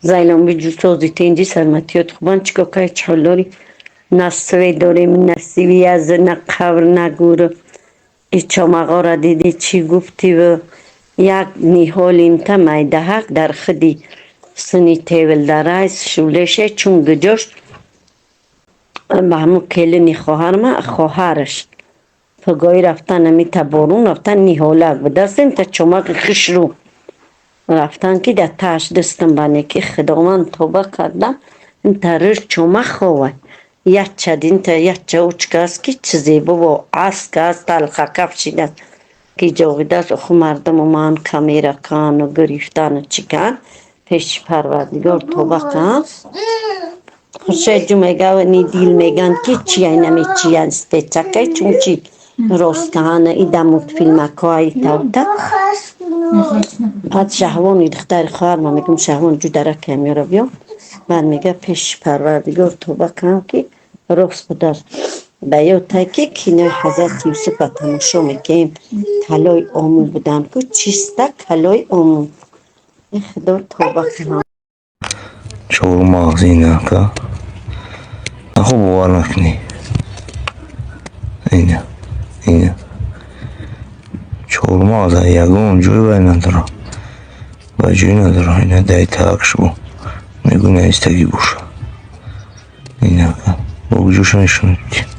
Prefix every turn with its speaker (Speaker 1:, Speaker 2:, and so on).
Speaker 1: زایلم به جور توزی تینجی سلامتیات خوبان چیکار که چهلاری نسوی داریم نسیوی از نه قبر نه گور ای چامقا را دیدی چی گفتی و یک نیحالیم تا میده حق در خودی سنی تیول در رایس شولشه چون گجاش به همون کلینی خواهر ما خواهرش فگاهی رفتن همی تبارون رفتن نیحالک بدستیم تا چمق خش رو رفتن که در تاش دستم بانه که خداوند توبه کردم این ترش چمق خواه یک چدین تا یک چوچ کس که چیزی بابا عصد که از تلخه کفشید است که جاویده است خو مردم من کمیره کن و گریفتن و چیکن پیش پروردگار توبه کن خوشه جو میگه و نی دیل میگن که چی اینمی چی است چکه چون چی راست که هنه ای دموت فیلم که توتا بعد شهوانی دختر خواهر ما میگم شهوان جو درک میاره بیا بعد میگه پیش پروردگار توبه کن که راست بدار به یو تاکی کینه حضرت یوسف تماشا میگیم طلای آمو بودن که چیسته طلای آمو ای خدا توبه کنم
Speaker 2: چور مغزی نکه نخو باور نکنی اینه چور مغزه یگون جوی بای نداره بجوی نداره اینه دای تاکش بو میگو نیستگی بوشه اینه که بگو جوش نشونید